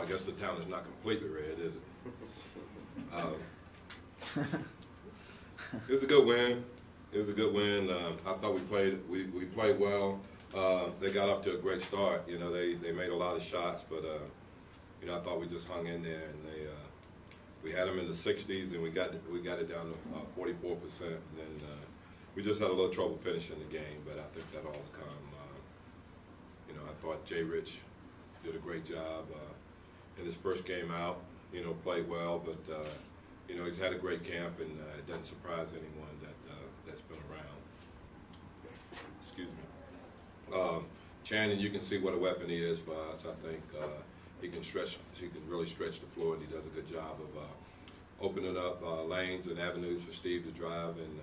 I guess the town is not completely red, is it? It was a good win. It was a good win. I thought we played well. They got off to a great start. You know, they made a lot of shots, but you know, I thought we just hung in there, and we had them in the 60s, and we got it down to 44%, and then we just had a little trouble finishing the game. But I think that all will come. You know, I thought Jay Rich did a great job in his first game out. You know, played well, but you know, he's had a great camp, and it doesn't surprise anyone that's been around. Excuse me. Channing, you can see what a weapon he is for us. I think he can really stretch the floor, and he does a good job of opening up lanes and avenues for Steve to drive. And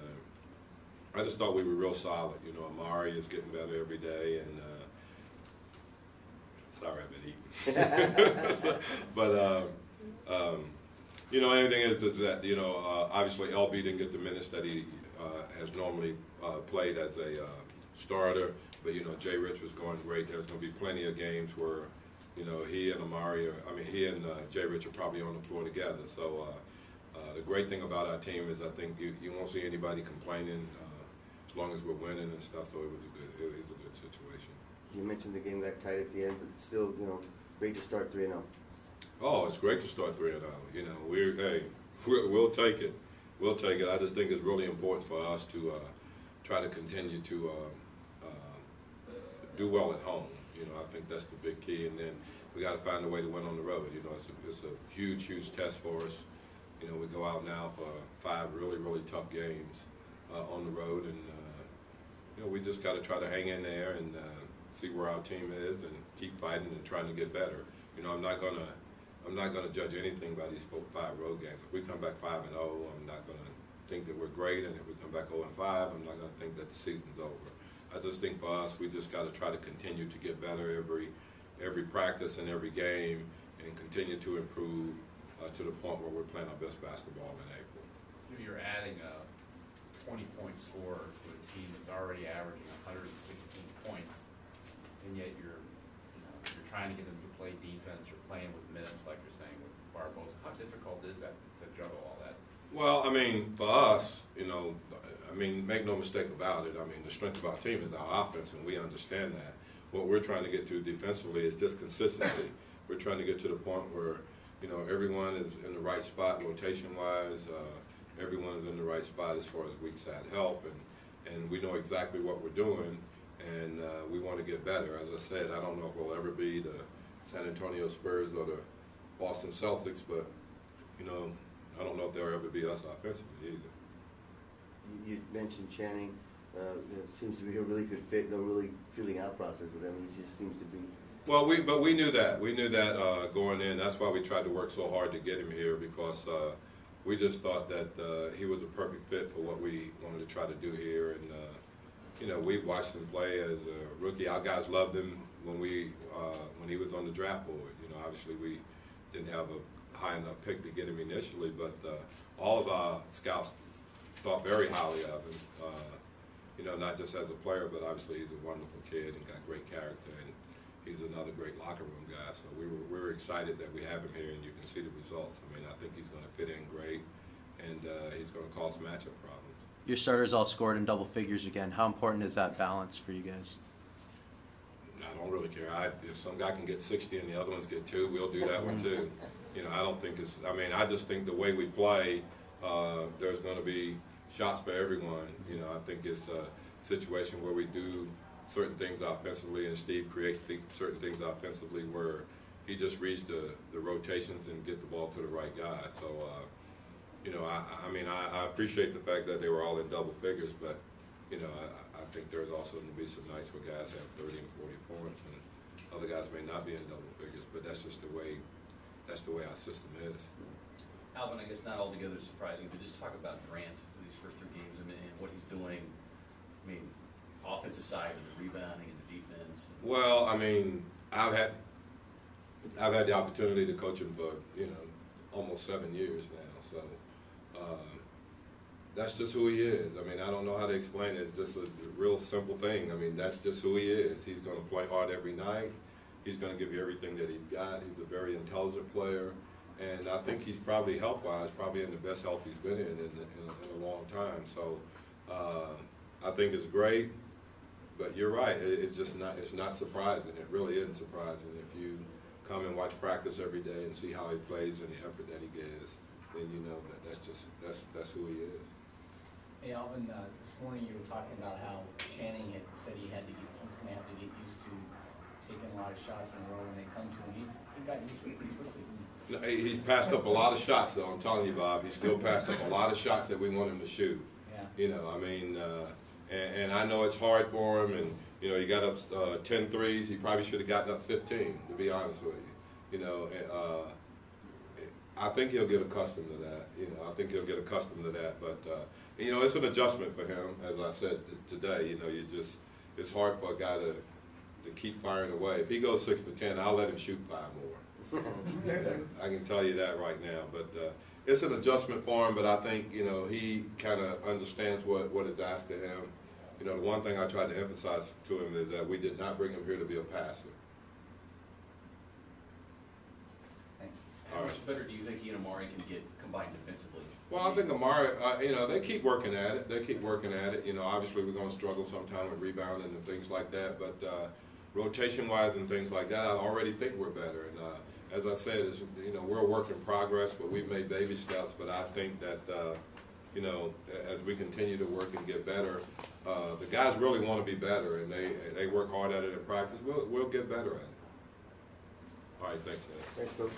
I just thought we were real solid. You know, Amari is getting better every day, and sorry, I've been eating. But you know, anything is that, you know, obviously LB didn't get the minutes that he has normally played as a starter, but, you know, Jay Rich was going great. There's going to be plenty of games where, you know, he and he and Jay Rich are probably on the floor together. So the great thing about our team is I think you won't see anybody complaining as long as we're winning and stuff, so it was a good situation. You mentioned the game got tight at the end, but still, you know, great to start 3-0. Oh, it's great to start 3-0. You know, we'll take it. We'll take it. I just think it's really important for us to try to continue to do well at home. You know, I think that's the big key, and then we got to find a way to win on the road. You know, it's a huge test for us. You know, we go out now for 5 really tough games on the road, and you know, we just got to try to hang in there and see where our team is and keep fighting and trying to get better. You know, I'm not gonna judge anything by these 5 road games. If we come back 5-0, I'm not gonna think that we're great, and if we come back 0-5, I'm not gonna think that the season's over. I just think for us, we just got to try to continue to get better every practice and every game, and continue to improve to the point where we're playing our best basketball in April. You're adding a 20-point scorer to a team that's already averaging 116 points, and yet you're trying to get them to play defense or playing with minutes, like you're saying, with Barbosa. How difficult is that to juggle all that? Well, I mean, for us, you know, I mean, make no mistake about it. I mean, the strength of our team is our offense, and we understand that. What we're trying to get to defensively is just consistency. We're trying to get to the point where, you know, everyone is in the right spot rotation-wise. Everyone is in the right spot as far as weak side help, and we know exactly what we're doing, and we want to get better. As I said, I don't know if we'll ever be the San Antonio Spurs or the Boston Celtics, but, you know, I don't know if they'll ever be us offensively either. You mentioned Channing. It seems to be a really good fit. No really feeling out process with him. He just seems to be. Well, we knew that. We knew that going in. That's why we tried to work so hard to get him here, because we just thought that he was a perfect fit for what we wanted to try to do here. And you know, we watched him play as a rookie. Our guys loved him when he was on the draft board. You know, obviously we didn't have a high enough pick to get him initially, but all of our scouts thought very highly of him. You know, not just as a player, but obviously he's a wonderful kid and got great character, and he's another great locker room guy. So we were excited that we have him here, and you can see the results. I mean, I think he's going to fit in great, and he's going to cause matchup problems. Your starters all scored in double figures again. How important is that balance for you guys? I don't really care. If some guy can get 60 and the other ones get 2, we'll do that one too. You know, I don't think it's. I mean, I just think the way we play, there's going to be shots for everyone. You know, I think it's a situation where we do certain things offensively, and Steve creates certain things offensively where he just reads the rotations and get the ball to the right guy. So, you know, I mean, I appreciate the fact that they were all in double figures, but, you know, I think there's also going to be some nights where guys have 30 and 40 points, and other guys may not be in double figures, but that's just the way our system is. Alvin, I guess not altogether surprising, but just talk about Grant for these first 2 games and what he's doing. I mean, offensive side and the rebounding and the defense. Well, I mean, I've had the opportunity to coach him for, you know, almost 7 years now. So that's just who he is. I mean, I don't know how to explain it. It's just a real simple thing. I mean, that's just who he is. He's going to play hard every night. he's going to give you everything that he's got. He's a very intelligent player, and I think he's probably health-wise, probably in the best health he's been in a long time. So I think it's great, but you're right. It's just not. It's not surprising. It really isn't surprising if you come and watch practice every day and see how he plays and the effort that he gives. Then you know that that's who he is. Hey Alvin, this morning you were talking about how Channing had said he's going to have to get used to taking a lot of shots in a row when they come to him. He got used to it pretty quickly. No, he's passed up a lot of shots, though. I'm telling you, Bob, he's still passed up a lot of shots that we want him to shoot. Yeah. You know, I mean, and I know it's hard for him, and you know, he got up 10 threes. He probably should have gotten up 15, to be honest with you. You know, I think he'll get accustomed to that. You know, I think he'll get accustomed to that. But you know, it's an adjustment for him. As I said today, you know, it's hard for a guy to keep firing away. If he goes 6 for 10, I'll let him shoot 5 more. I can tell you that right now. But it's an adjustment for him. But I think, you know, he kind of understands what is asked of him. You know, the one thing I tried to emphasize to him is that we did not bring him here to be a passer. How much better do you think he and Amari can get combined defensively? Well, I think Amari, you know, they keep working at it. They keep working at it. You know, obviously we're going to struggle sometime with rebounding and things like that. But rotation-wise and things like that, I already think we're better. And as I said, you know, we're a work in progress, but we've made baby steps. But I think that, you know, as we continue to work and get better, the guys really want to be better, and they work hard at it in practice. We'll get better at it. All right, thanks, Ed. Thanks, Coach.